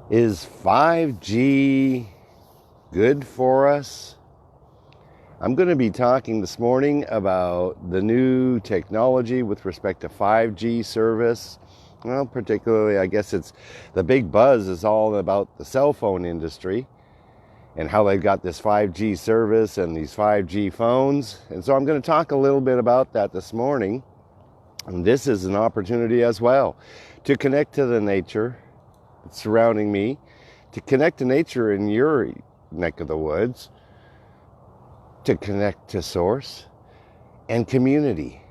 Is 5G good for us? I'm going to be talking this morning about the new technology with respect to 5G service. Well, particularly, I guess it's the big buzz is all about the cell phone industry and how they've got this 5G service and these 5G phones. And so I'm going to talk a little bit about that this morning. And this is an opportunity as well to connect to the nature surrounding me, to connect to nature in your neck of the woods, to connect to source and community,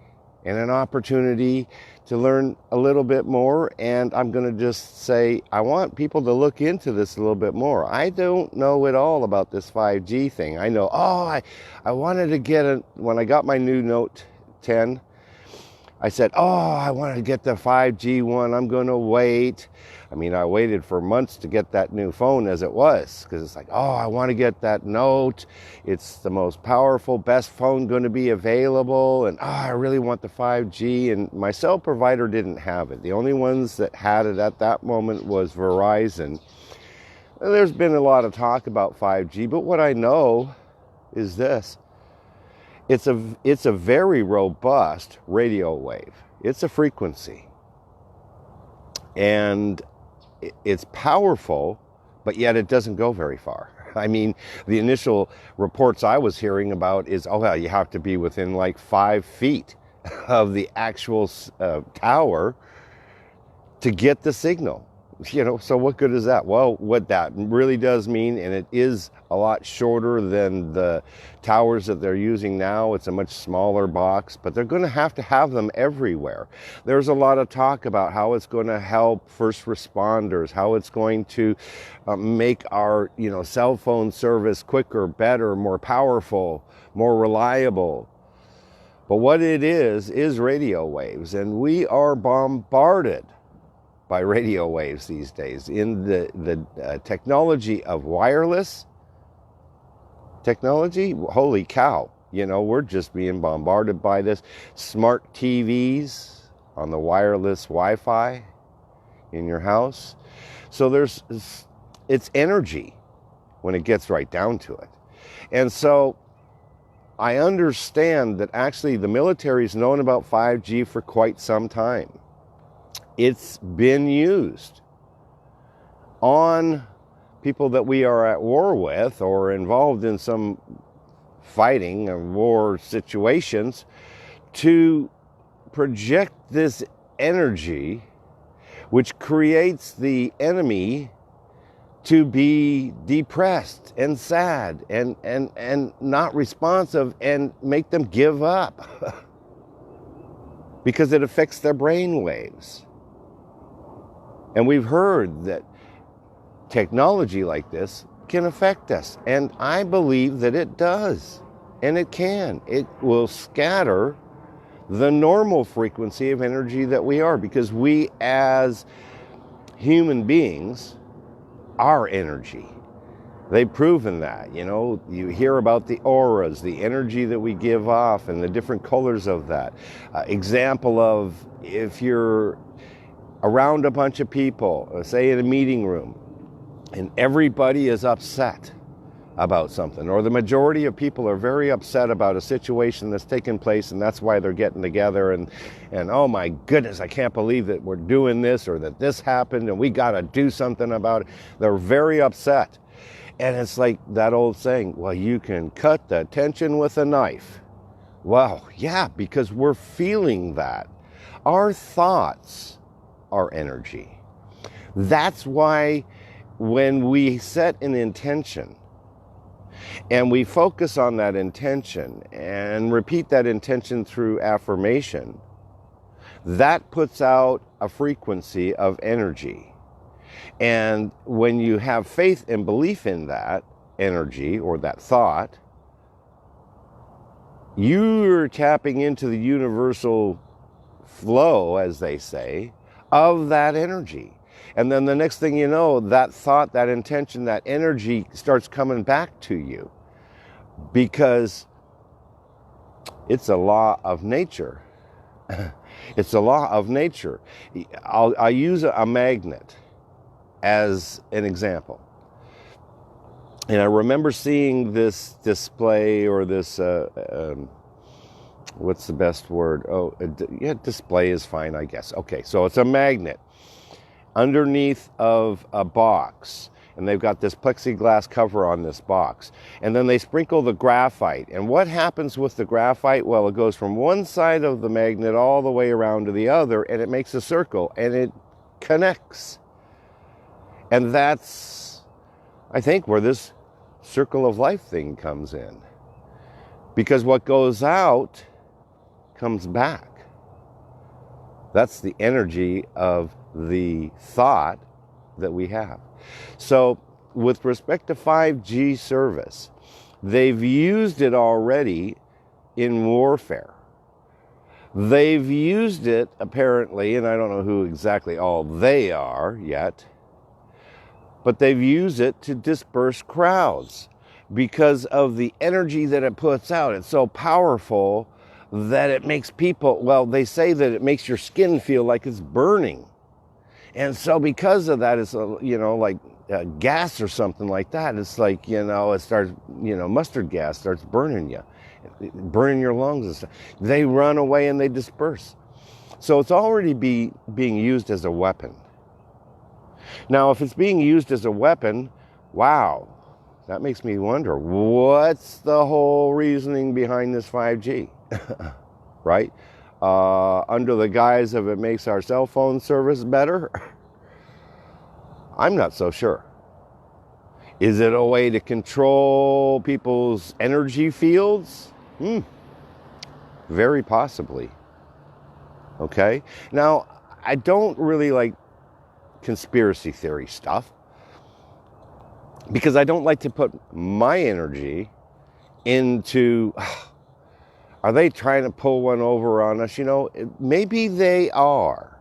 and an opportunity to learn a little bit more. And I'm going to just say, I want people to look into this a little bit more. I don't know it all about this 5G thing. I know, I wanted to get when I got my new Note 10, I said, I want to get the 5G one. I'm going to wait. I mean, I waited for months to get that new phone as it was, because it's like, I want to get that Note. It's the most powerful, best phone going to be available. And I really want the 5G. And my cell provider didn't have it. The only ones that had it at that moment was Verizon. There's been a lot of talk about 5G, but what I know is this. It's a very robust radio wave. It's a frequency. And it's powerful, but yet it doesn't go very far. I mean, the initial reports I was hearing about is, you have to be within like 5 feet of the actual tower to get the signal. So what good is that? Well, what that really does mean, and it is a lot shorter than the towers that they're using now. It's a much smaller box, but they're going to have them everywhere. There's a lot of talk about how it's going to help first responders, how it's going to make our, cell phone service quicker, better, more powerful, more reliable. But what it is radio waves, and we are bombarded by radio waves these days in the technology of wireless technology. Holy cow, we're just being bombarded by this. Smart TVs on the wireless Wi-Fi in your house. So it's energy when it gets right down to it. And so I understand that actually the military's known about 5G for quite some time. It's been used on people that we are at war with or involved in some fighting or war situations to project this energy, which creates the enemy to be depressed and sad and not responsive and make them give up because it affects their brain waves. And we've heard that technology like this can affect us. And I believe that it does. And it can. It will scatter the normal frequency of energy that we are. Because we as human beings are energy. They've proven that. You hear about the auras, the energy that we give off, and the different colors of that. Example of if you're around a bunch of people, say in a meeting room, and everybody is upset about something, or the majority of people are very upset about a situation that's taken place, and that's why they're getting together, and oh my goodness, I can't believe that we're doing this, or that this happened, and we got to do something about it. They're very upset. And it's like that old saying, well, you can cut the tension with a knife. Well, yeah, because we're feeling that. Our thoughts are energy. That's why when we set an intention and we focus on that intention and repeat that intention through affirmation, that puts out a frequency of energy. And when you have faith and belief in that energy or that thought, you're tapping into the universal flow, as they say, of that energy. And then the next thing you know, that thought, that intention, that energy starts coming back to you, because it's a law of nature. It's a law of nature. I'll use a magnet. as an example. And I remember seeing this display, or this, what's the best word? Yeah, display is fine, I guess. Okay, so it's a magnet underneath of a box. And they've got this plexiglass cover on this box. And then they sprinkle the graphite. And what happens with the graphite? Well, it goes from one side of the magnet all the way around to the other, and it makes a circle, and it connects. And that's, I think, where this circle of life thing comes in. Because what goes out comes back. That's the energy of the thought that we have. So with respect to 5G service, they've used it already in warfare. They've used it apparently, and I don't know who exactly all they are yet, but they've used it to disperse crowds because of the energy that it puts out. It's so powerful that it makes people, well, they say that it makes your skin feel like it's burning. And so because of that, it's, like gas or something like that. It's like, it starts, mustard gas starts burning you, burning your lungs and stuff. They run away and they disperse. So it's already being used as a weapon. Now, if it's being used as a weapon, wow, that makes me wonder, what's the whole reasoning behind this 5G, right? Under the guise of it makes our cell phone service better? I'm not so sure. Is it a way to control people's energy fields? Very possibly. Okay? Now, I don't really like conspiracy theory stuff because I don't like to put my energy into, are they trying to pull one over on us? Maybe they are.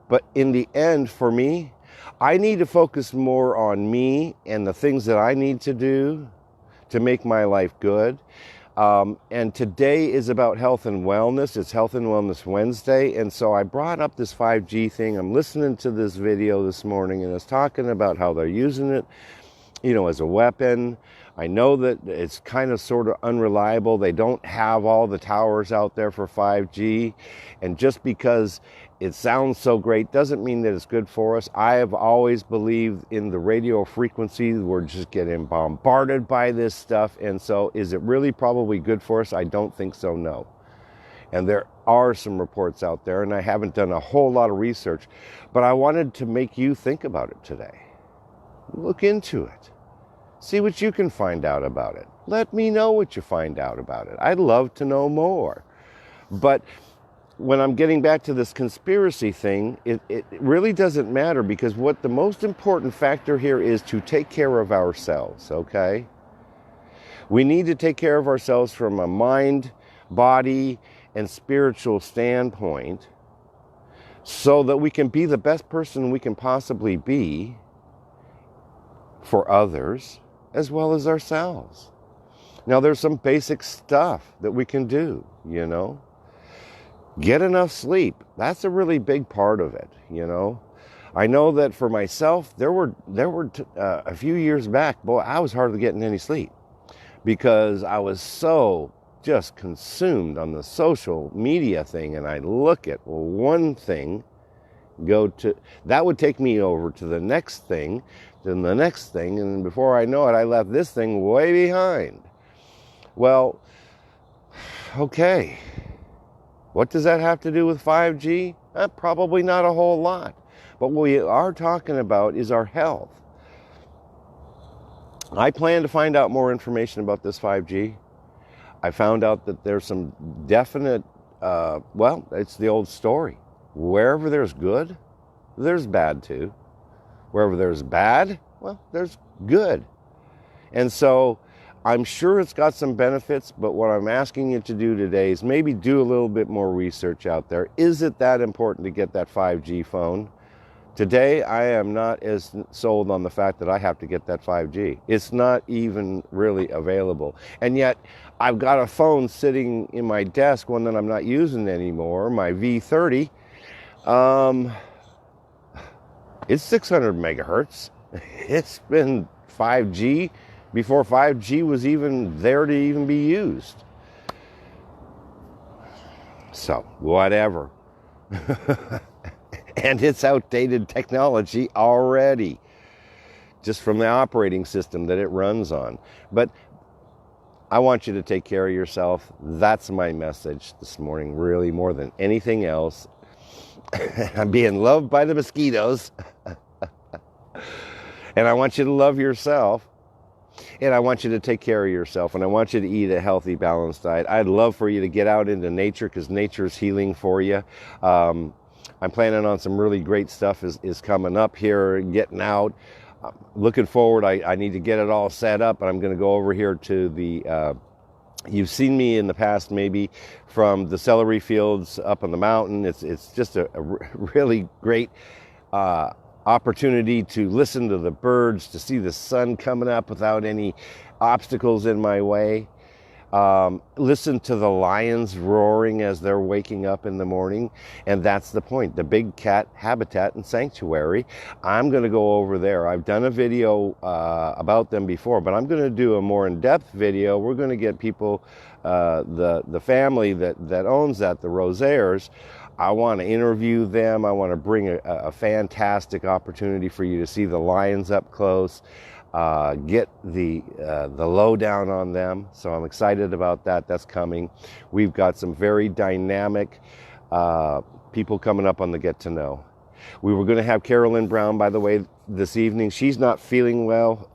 But in the end, for me, I need to focus more on me and the things that I need to do to make my life good. And today is about health and wellness. It's Health and Wellness Wednesday. And so I brought up this 5G thing. I'm listening to this video this morning, and it's talking about how they're using it, as a weapon. I know that it's kind of sort of unreliable. They don't have all the towers out there for 5G. And just because it sounds so great doesn't mean that it's good for us. I have always believed in the radio frequency. We're just getting bombarded by this stuff. And so is it really probably good for us? I don't think so, no. And there are some reports out there, and I haven't done a whole lot of research, but I wanted to make you think about it today. Look into it. See what you can find out about it. Let me know what you find out about it. I'd love to know more. But when I'm getting back to this conspiracy thing, it really doesn't matter, because what the most important factor here is to take care of ourselves, okay? We need to take care of ourselves from a mind, body, and spiritual standpoint so that we can be the best person we can possibly be for others as well as ourselves. Now, there's some basic stuff that we can do, Get enough sleep. That's a really big part of it, I know that for myself, there were a few years back, boy, I was hardly getting any sleep because I was so just consumed on the social media thing. And I look at, one thing, that would take me over to the next thing, then the next thing, and before I know it, I left this thing way behind. Well, okay. What does that have to do with 5G? Probably not a whole lot. But what we are talking about is our health. I plan to find out more information about this 5G. I found out that there's some definite, it's the old story. Wherever there's good, there's bad too. Wherever there's bad, there's good. And so I'm sure it's got some benefits, but what I'm asking you to do today is maybe do a little bit more research out there. Is it that important to get that 5G phone? Today, I am not as sold on the fact that I have to get that 5G. It's not even really available. And yet, I've got a phone sitting in my desk, one that I'm not using anymore, my V30. It's 600 megahertz. It's been 5G before 5G was even there to even be used. So, whatever. And it's outdated technology already, just from the operating system that it runs on. But I want you to take care of yourself. That's my message this morning, really, more than anything else. I'm being loved by the mosquitoes. And I want you to love yourself. And I want you to take care of yourself. And I want you to eat a healthy, balanced diet. I'd love for you to get out into nature, because nature is healing for you. I'm planning on some really great stuff is coming up here, getting out. Looking forward, I need to get it all set up, and I'm going to go over here to the, you've seen me in the past maybe from the celery fields up on the mountain. It's just a really great opportunity to listen to the birds, to see the sun coming up without any obstacles in my way. Listen to the lions roaring as they're waking up in the morning. And that's the point, the big cat habitat and sanctuary. I'm going to go over there. I've done a video about them before, but I'm going to do a more in-depth video. We're going to get people, the family that owns that, the Rosaires. I want to interview them. I want to bring a fantastic opportunity for you to see the lions up close. Get the lowdown on them. So I'm excited about that. That's coming. We've got some very dynamic people coming up on the Get to Know. We were going to have Carolyn Brown, by the way, this evening. She's not feeling well.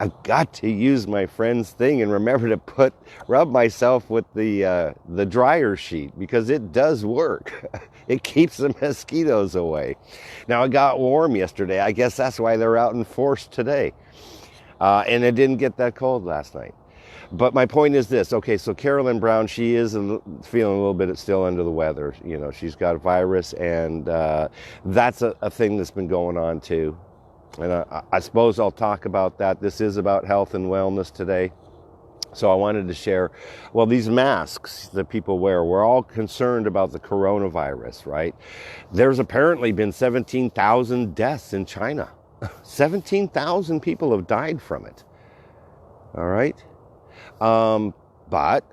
I've got to use my friend's thing and remember to rub myself with the dryer sheet, because it does work. It keeps the mosquitoes away. Now, it got warm yesterday. I guess that's why they're out in force today. And it didn't get that cold last night. But my point is this. Okay, so Carolyn Brown, she is feeling a little bit still under the weather. You know, she's got a virus, and that's a thing that's been going on too. And I suppose I'll talk about that. This is about health and wellness today. So I wanted to share, well, these masks that people wear, we're all concerned about the coronavirus, right? There's apparently been 17,000 deaths in China. 17,000 people have died from it. All right? But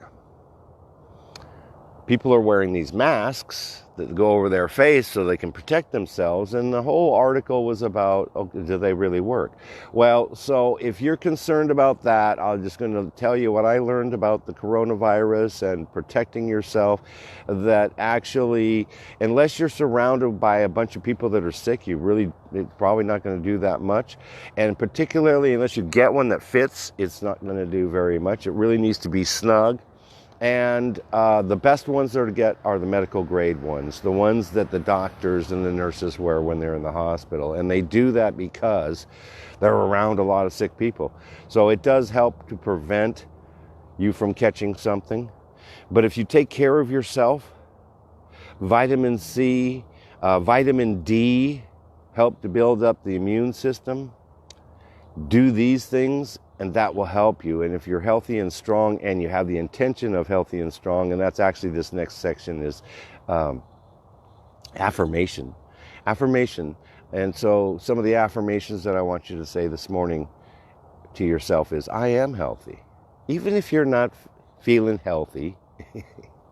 people are wearing these masks that go over their face so they can protect themselves, and the whole article was about, do they really work? Well, so if you're concerned about that, I'm just going to tell you what I learned about the coronavirus and protecting yourself, that actually, unless you're surrounded by a bunch of people that are sick, it's probably not going to do that much. And particularly, unless you get one that fits, it's not going to do very much. It really needs to be snug. And the best ones to get are the medical grade ones, the ones that the doctors and the nurses wear when they're in the hospital. And they do that because they're around a lot of sick people. So it does help to prevent you from catching something. But if you take care of yourself, vitamin C, vitamin D help to build up the immune system. Do these things, and that will help you. And if you're healthy and strong, and you have the intention of healthy and strong, and that's actually this next section is affirmation. Affirmation. And so some of the affirmations that I want you to say this morning to yourself is, I am healthy. Even if you're not feeling healthy,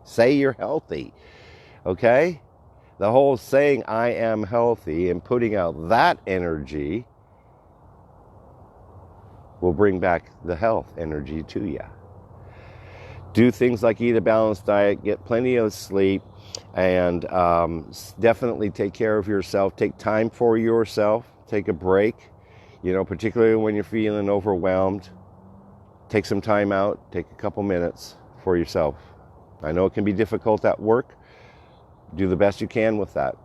say you're healthy. Okay? The whole saying, I am healthy, and putting out that energy will bring back the health energy to you. Do things like eat a balanced diet, get plenty of sleep, and definitely take care of yourself. Take time for yourself. Take a break, particularly when you're feeling overwhelmed. Take some time out. Take a couple minutes for yourself. I know it can be difficult at work. Do the best you can with that.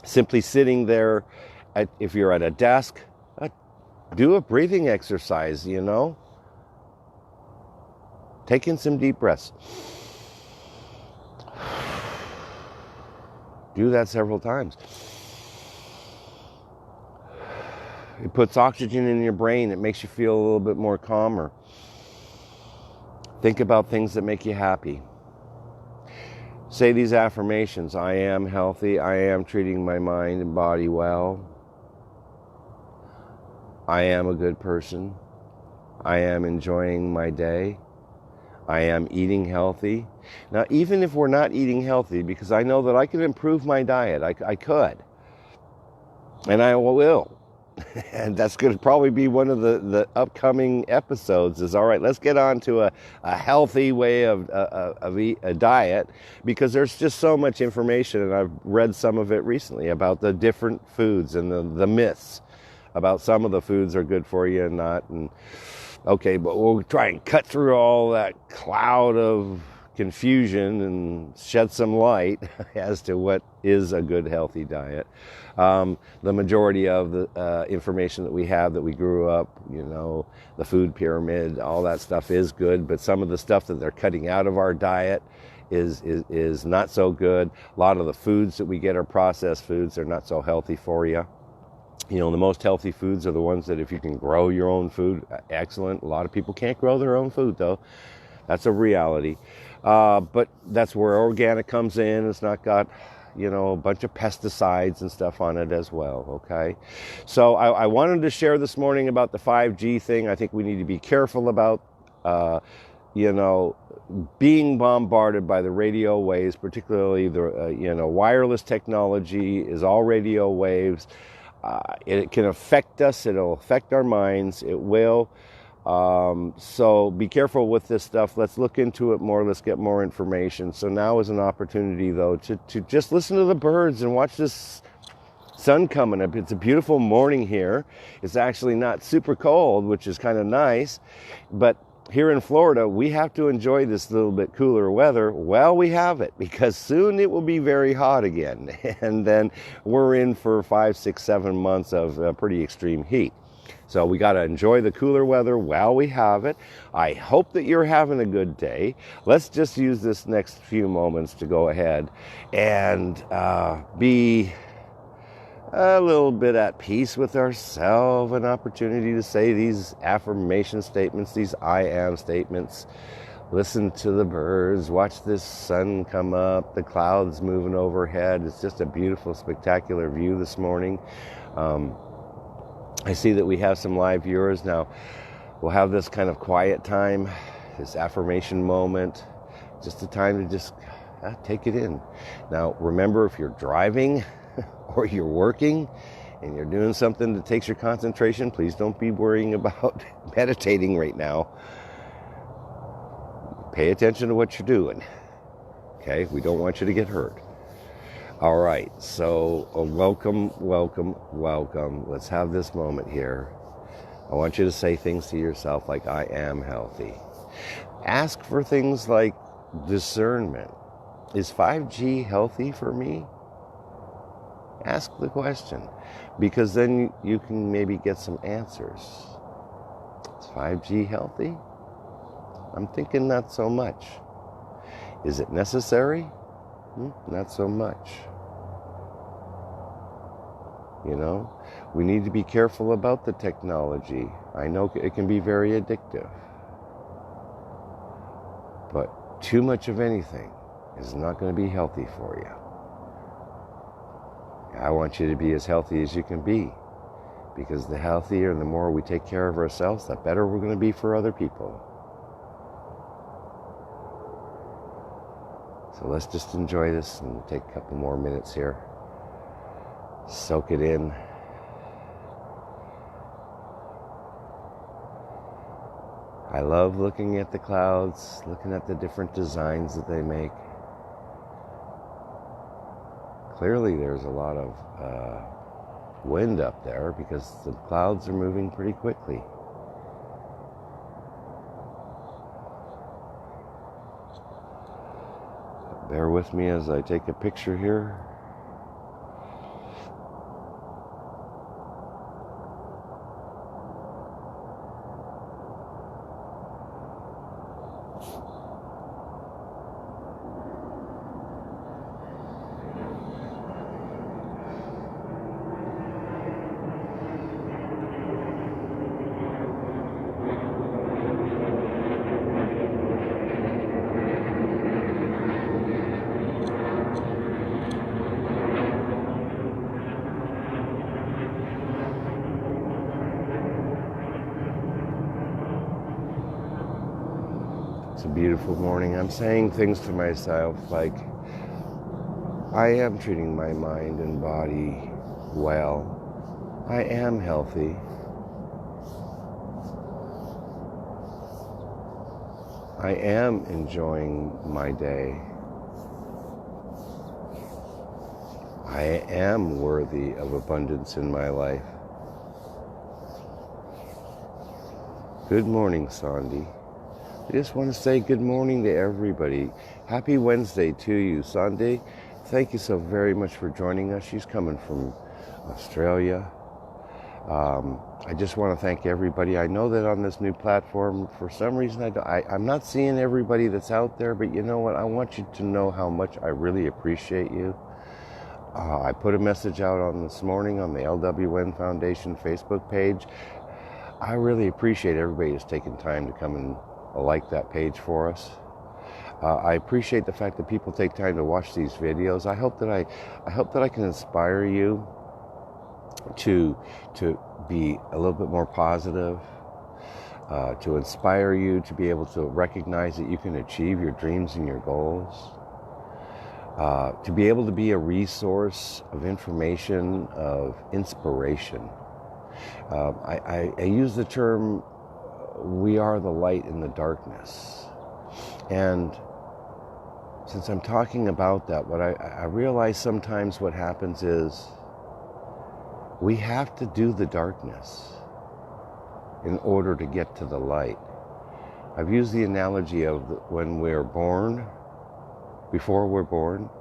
Simply sitting there, if you're at a desk, do a breathing exercise, Take in some deep breaths. Do that several times. It puts oxygen in your brain. It makes you feel a little bit more calmer. Think about things that make you happy. Say these affirmations. I am healthy. I am treating my mind and body well. I am a good person. I am enjoying my day. I am eating healthy. Now, even if we're not eating healthy, because I know that I can improve my diet, I could, and I will. And that's going to probably be one of the upcoming episodes is, all right, let's get on to a healthy way of a diet, because there's just so much information, and I've read some of it recently about the different foods and the myths about some of the foods are good for you and not. And okay, but we'll try and cut through all that cloud of confusion and shed some light as to what is a good, healthy diet. The majority of the information that we have that we grew up, the food pyramid, all that stuff is good, but some of the stuff that they're cutting out of our diet is not so good. A lot of the foods that we get are processed foods. They're not so healthy for you. The most healthy foods are the ones that if you can grow your own food, excellent. A lot of people can't grow their own food, though. That's a reality. But that's where organic comes in. It's not got, a bunch of pesticides and stuff on it as well, okay? So I wanted to share this morning about the 5G thing. I think we need to be careful about, being bombarded by the radio waves, particularly the, wireless technology is all radio waves. It can affect us. It'll affect our minds. It will. So be careful with this stuff. Let's look into it more. Let's get more information. So now is an opportunity, though, to just listen to the birds and watch this sun coming up. It's a beautiful morning here. It's actually not super cold, which is kind of nice. But here in Florida, we have to enjoy this little bit cooler weather while we have it, because soon it will be very hot again. And then we're in for 5, 6, 7 months of pretty extreme heat. So we got to enjoy the cooler weather while we have it. I hope that you're having a good day. Let's just use this next few moments to go ahead and be a little bit at peace with ourselves, an opportunity to say these affirmation statements, these I am statements. Listen to the birds, watch this sun come up, the clouds moving overhead. It's just a beautiful, spectacular view this morning. I see that we have some live viewers now. We'll have this kind of quiet time, this affirmation moment, just a time to just take it in. Now, remember, if you're driving or you're working and you're doing something that takes your concentration, please don't be worrying about meditating right now. Pay attention to what you're doing. Okay? We don't want you to get hurt. All right. So welcome. Let's have this moment here. I want you to say things to yourself like, I am healthy. Ask for things like discernment. Is 5G healthy for me? Ask the question, because then you can maybe get some answers. Is 5G healthy? I'm thinking not so much. Is it necessary? Not so much. We need to be careful about the technology. I know it can be very addictive. But too much of anything is not going to be healthy for you. I want you to be as healthy as you can be, because the healthier and the more we take care of ourselves, the better we're going to be for other people. So let's just enjoy this and take a couple more minutes here. Soak it in. I love looking at the clouds, looking at the different designs that they make. Clearly there's a lot of wind up there because the clouds are moving pretty quickly. Bear with me as I take a picture here. It's a beautiful morning. I'm saying things to myself like, I am treating my mind and body well. I am healthy. I am enjoying my day. I am worthy of abundance in my life. Good morning, Sandy. I just want to say good morning to everybody. Happy Wednesday to you, Sandy. Thank you so very much for joining us. She's coming from Australia. I just want to thank everybody. I know that on this new platform, for some reason, I'm not seeing everybody that's out there, but you know what? I want you to know how much I really appreciate you. I put a message out on this morning on the LWN Foundation Facebook page. I really appreciate everybody that's taking time to come and like that page for us. I appreciate the fact that people take time to watch these videos. I hope that I can inspire you to be a little bit more positive, to inspire you to be able to recognize that you can achieve your dreams and your goals, to be able to be a resource of information, of inspiration. I use the term, we are the light in the darkness. And since I'm talking about that, what I realize sometimes what happens is we have to do the darkness in order to get to the light. I've used the analogy of when we're born, before we're born,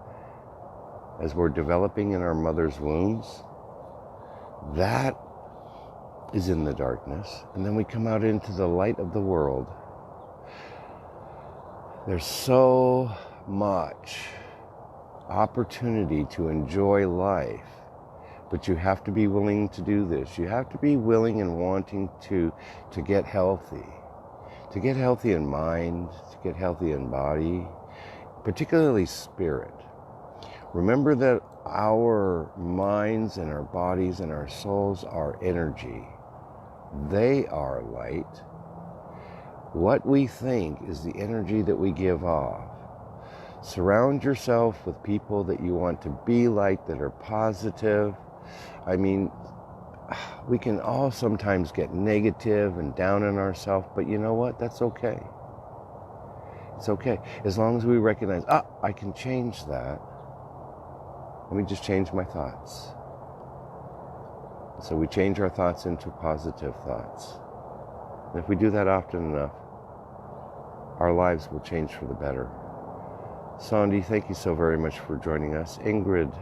as we're developing in our mother's wombs, that is in the darkness. And then we come out into the light of the world. There's so much opportunity to enjoy life, but you have to be willing to do this. You have to be willing and wanting to get healthy in mind, to get healthy in body, particularly spirit. Remember that our minds and our bodies and our souls are energy. They are light. What we think is the energy that we give off. Surround yourself with people that you want to be like, that are positive. I mean, we can all sometimes get negative and down on ourselves, but you know what? That's okay. It's okay. As long as we recognize, I can change that. Let me just change my thoughts. So we change our thoughts into positive thoughts. And if we do that often enough, our lives will change for the better. Sandy, thank you so very much for joining us. Ingrid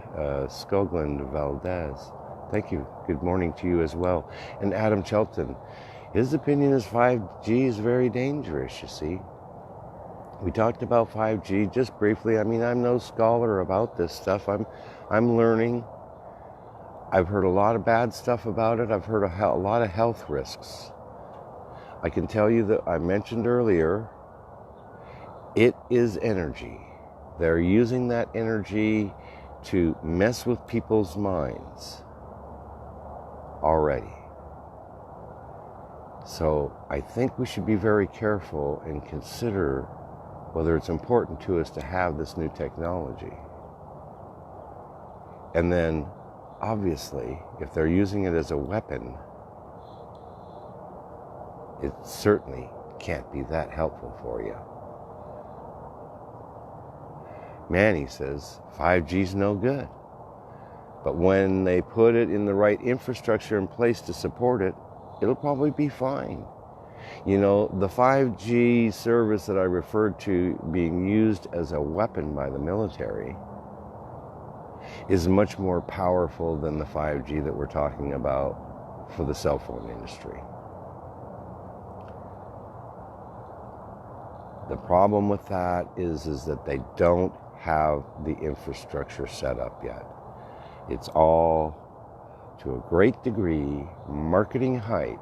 Skoglund Valdez, thank you. Good morning to you as well. And Adam Shelton, his opinion is 5G is very dangerous, you see. We talked about 5G just briefly. I mean, I'm no scholar about this stuff. I'm learning. I've heard a lot of bad stuff about it. I've heard a lot of health risks. I can tell you that I mentioned earlier, it is energy. They're using that energy to mess with people's minds already. So I think we should be very careful and consider whether it's important to us to have this new technology. And then, obviously, if they're using it as a weapon, it certainly can't be that helpful for you. Manny says 5G's no good. But when they put it in the right infrastructure in place to support it, it'll probably be fine. You know, the 5G service that I referred to being used as a weapon by the military is much more powerful than the 5G that we're talking about for the cell phone industry. The problem with that is that they don't have the infrastructure set up yet. It's all, to a great degree, marketing hype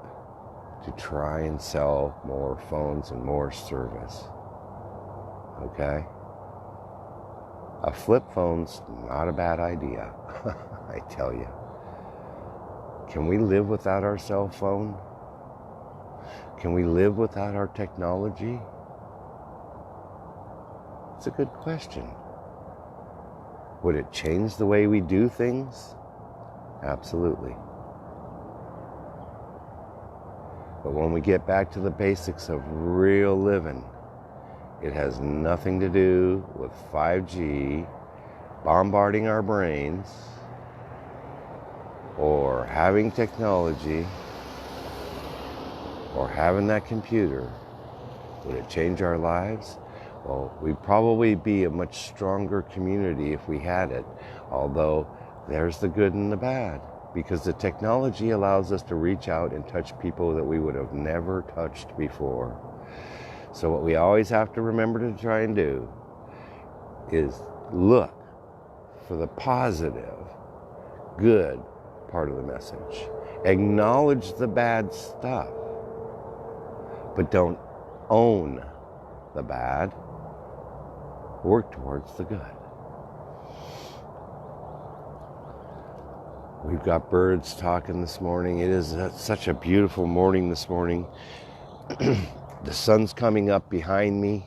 to try and sell more phones and more service. Okay? A flip phone's not a bad idea, I tell you. Can we live without our cell phone? Can we live without our technology? That's a good question. Would it change the way we do things? Absolutely. But when we get back to the basics of real living, it has nothing to do with 5G bombarding our brains or having technology or having that computer. Would it change our lives? Well, we'd probably be a much stronger community if we had it, although there's the good and the bad, because the technology allows us to reach out and touch people that we would have never touched before. So what we always have to remember to try and do is look for the positive, good part of the message. Acknowledge the bad stuff, but don't own the bad. Work towards the good. We've got birds talking this morning. It is such a beautiful morning this morning. The sun's coming up behind me.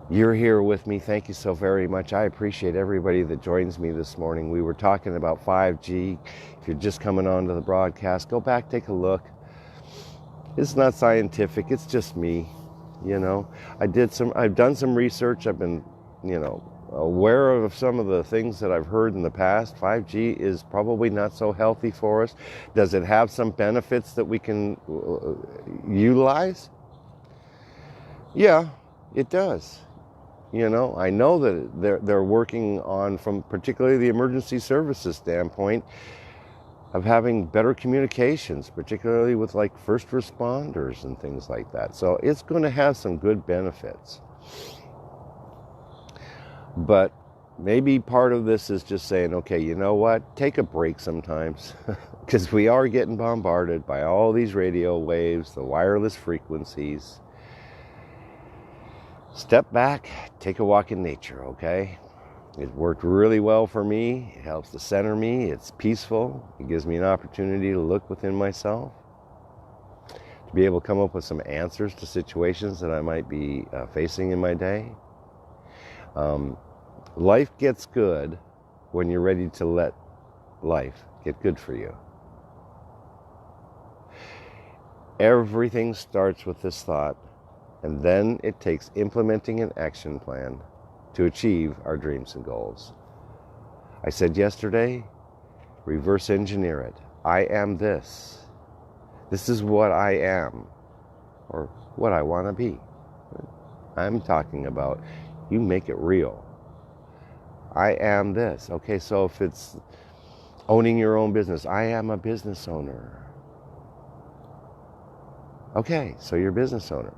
You're here with me. Thank you so very much. I appreciate everybody that joins me this morning. We were talking about 5G. If you're just coming on to the broadcast, go back, take a look. It's not scientific. It's just me. You know, I've done some research. I've been, aware of some of the things that I've heard in the past. 5G is probably not so healthy for us. Does it have some benefits that we can utilize? Yeah, it does. I know that they're working on, from particularly the emergency services standpoint, of having better communications, particularly with like first responders and things like that. So it's going to have some good benefits. But maybe part of this is just saying, okay, you know what? Take a break sometimes, because we are getting bombarded by all these radio waves, the wireless frequencies. Step back, take a walk in nature, okay? It worked really well for me. It helps to center me. It's peaceful. It gives me an opportunity to look within myself, to be able to come up with some answers to situations that I might be facing in my day. Life gets good when you're ready to let life get good for you. Everything starts with this thought, and then it takes implementing an action plan to achieve our dreams and goals. I said yesterday, reverse engineer it. I am this. This is what I am, or what I want to be. I'm talking about you make it real. I am this. Okay, so if it's owning your own business, I am a business owner. Okay, so you're a business owner.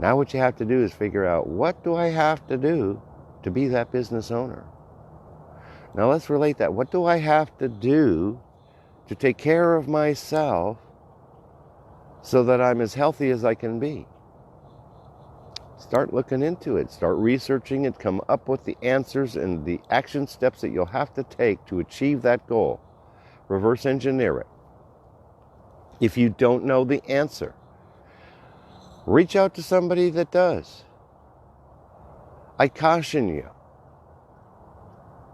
Now what you have to do is figure out, what do I have to do to be that business owner? Now let's relate that. What do I have to do to take care of myself so that I'm as healthy as I can be? Start looking into it. Start researching it. Come up with the answers and the action steps that you'll have to take to achieve that goal. Reverse engineer it. If you don't know the answer, reach out to somebody that does. I caution you.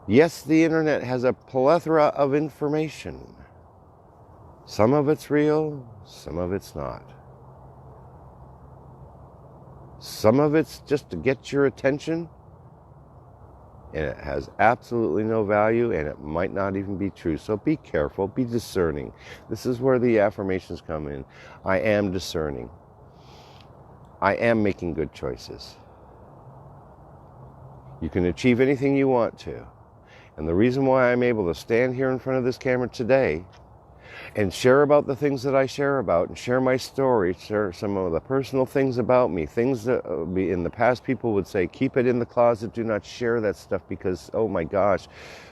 Yes, the internet has a plethora of information. Some of it's real, some of it's not. Some of it's just to get your attention, and it has absolutely no value, and it might not even be true. So be careful, be discerning. This is where the affirmations come in. I am discerning. I am making good choices. You can achieve anything you want to. And the reason why I'm able to stand here in front of this camera today and share about the things that I share about, and share my story, share some of the personal things about me, things that in the past people would say, keep it in the closet, do not share that stuff because, oh my gosh,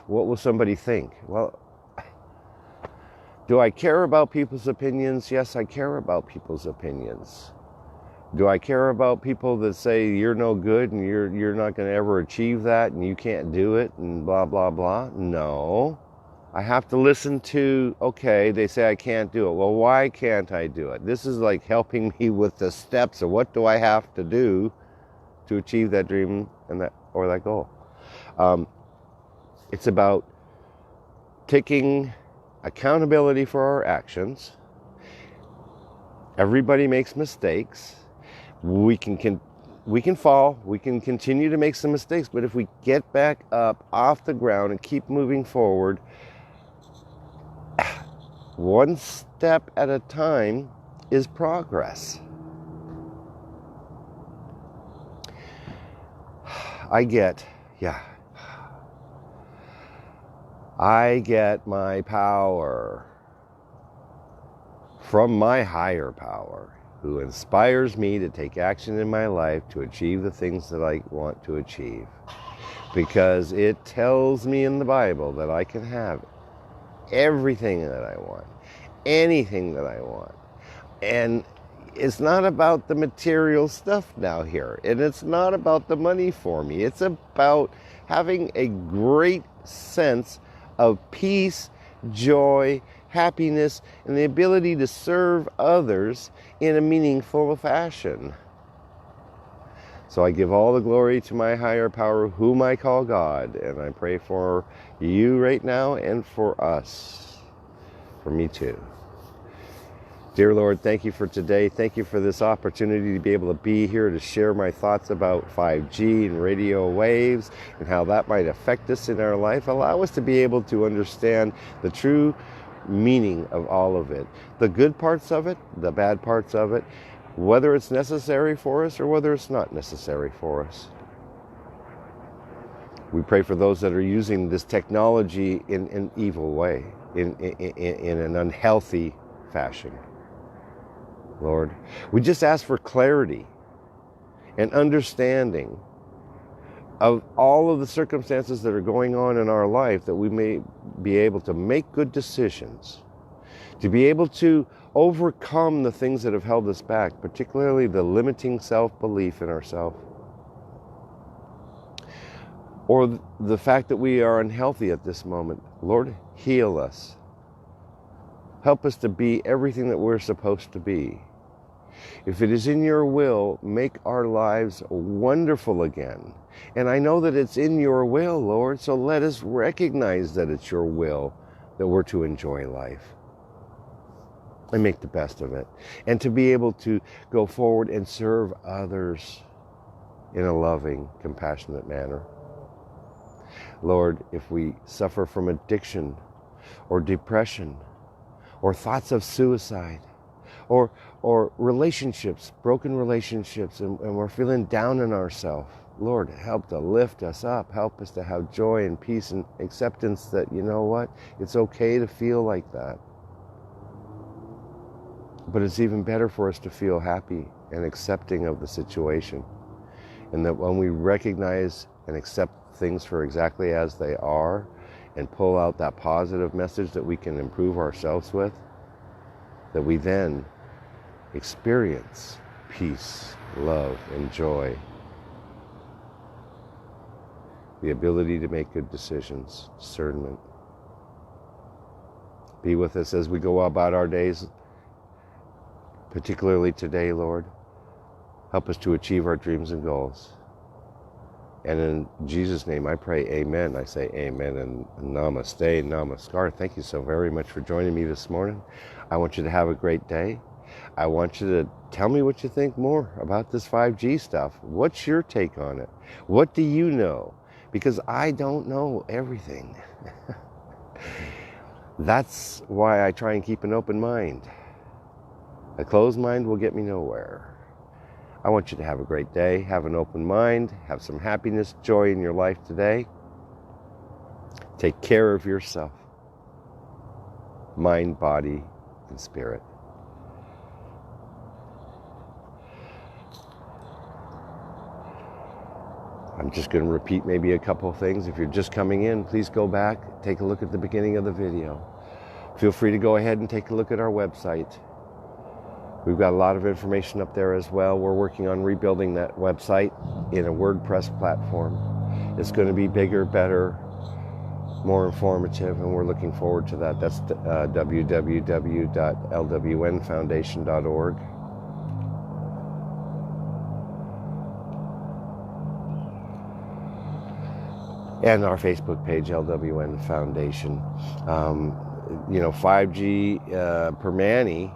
what will somebody think? Well, do I care about people's opinions? Yes, I care about people's opinions. Do I care about people that say you're no good and you're not going to ever achieve that and you can't do it and blah, blah, blah? No. I have to listen to, okay, they say I can't do it. Well, why can't I do it? This is like helping me with the steps of what do I have to do to achieve that dream and that goal. It's about taking accountability for our actions. Everybody makes mistakes. We can fall. We can continue to make some mistakes, but if we get back up off the ground and keep moving forward, one step at a time is progress. I get my power from my higher power, who inspires me to take action in my life to achieve the things that I want to achieve. Because it tells me in the Bible that I can have everything that I want, anything that I want. And it's not about the material stuff now here, and it's not about the money for me. It's about having a great sense of peace, joy, happiness, and the ability to serve others in a meaningful fashion. So I give all the glory to my higher power, whom I call God, and I pray for you right now and for us, for me too. Dear Lord, thank you for today. Thank you for this opportunity to be able to be here to share my thoughts about 5G and radio waves and how that might affect us in our life. Allow us to be able to understand the true meaning of all of it. The good parts of it, the bad parts of it, whether it's necessary for us or whether it's not necessary for us. We pray for those that are using this technology in an evil way, in an unhealthy fashion. Lord, we just ask for clarity and understanding of all of the circumstances that are going on in our life, that we may be able to make good decisions, to be able to overcome the things that have held us back, particularly the limiting self-belief in ourselves, or the fact that we are unhealthy at this moment. Lord, heal us. Help us to be everything that we're supposed to be. If it is in your will, make our lives wonderful again. And I know that it's in your will, Lord, so let us recognize that it's your will that we're to enjoy life and make the best of it. And to be able to go forward and serve others in a loving, compassionate manner. Lord, if we suffer from addiction or depression or thoughts of suicide, or relationships, broken relationships, and we're feeling down in ourselves, Lord, help to lift us up. Help us to have joy and peace and acceptance that, you know what, it's okay to feel like that. But it's even better for us to feel happy and accepting of the situation. And that when we recognize and accept things for exactly as they are and pull out that positive message that we can improve ourselves with, that we then experience peace, love, and joy. The ability to make good decisions, discernment. Be with us as we go about our days, particularly today, Lord. Help us to achieve our dreams and goals. And in Jesus' name I pray, amen. I say amen and namaste, namaskar. Thank you so very much for joining me this morning. I want you to have a great day. I want you to tell me what you think more about this 5G stuff. What's your take on it? What do you know? Because I don't know everything. That's why I try and keep an open mind. A closed mind will get me nowhere. I want you to have a great day, have an open mind, have some happiness, joy in your life today. Take care of yourself, mind, body, and spirit. I'm just going to repeat maybe a couple of things. If you're just coming in, please go back, take a look at the beginning of the video. Feel free to go ahead and take a look at our website. We've got a lot of information up there as well. We're working on rebuilding that website in a WordPress platform. It's going to be bigger, better, more informative, and we're looking forward to that. That's www.lwnfoundation.org. and our Facebook page, LWN Foundation. 5G per Manny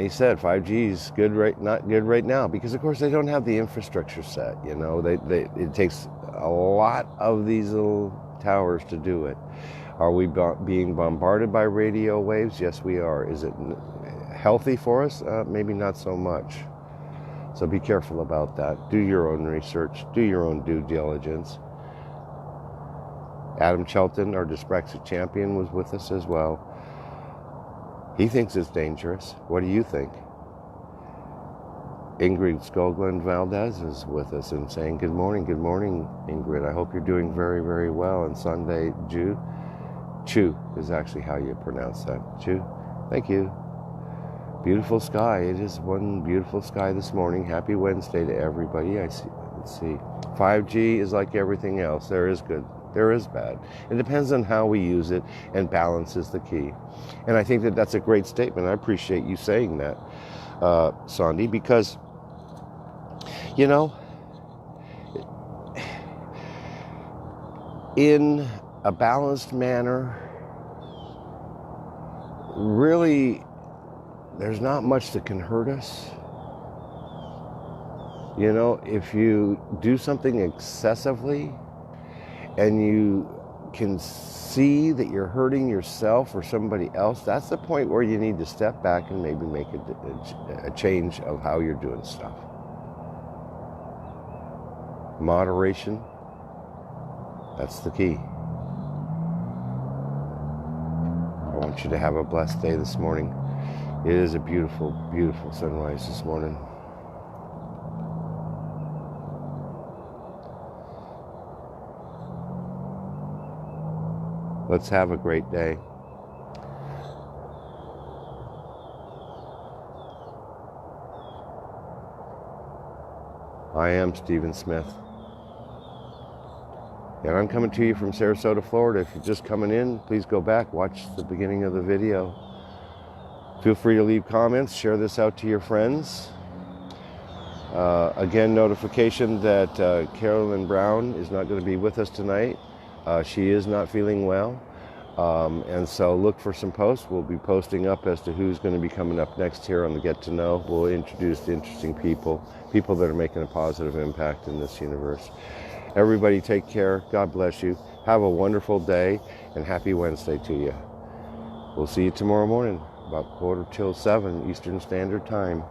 said 5G is good, not good right now, because of course they don't have the infrastructure set. It takes a lot of these little towers to do it. Are we being bombarded by radio waves? Yes, we are. Is it healthy for us? Maybe not so much. So be careful about that. Do your own research. Do your own due diligence. Adam Shelton, our dyspraxic champion, was with us as well. He thinks it's dangerous. What do you think? Ingrid Skoglund Valdez is with us and saying, good morning, Ingrid. I hope you're doing very, very well. And Sunday Chu is actually how you pronounce that. Chu, thank you. Beautiful sky. It is one beautiful sky this morning. Happy Wednesday to everybody. Let's see. 5G is like everything else. There is good, there is bad. It depends on how we use it, and balance is the key. And I think that that's a great statement. I appreciate you saying that, Sandy, because, in a balanced manner, really, there's not much that can hurt us. If you do something excessively and you can see that you're hurting yourself or somebody else, that's the point where you need to step back and maybe make a change of how you're doing stuff. Moderation, that's the key. I want you to have a blessed day this morning. It is a beautiful, beautiful sunrise this morning. Let's have a great day. I am Stephen Smith. And I'm coming to you from Sarasota, Florida. If you're just coming in, please go back, watch the beginning of the video. Feel free to leave comments, share this out to your friends. Again, notification that Carolyn Brown is not going to be with us tonight. She is not feeling well. And so look for some posts. We'll be posting up as to who's going to be coming up next here on the Get to Know. We'll introduce interesting people that are making a positive impact in this universe. Everybody take care. God bless you. Have a wonderful day, and happy Wednesday to you. We'll see you tomorrow morning, about 6:45 Eastern Standard Time.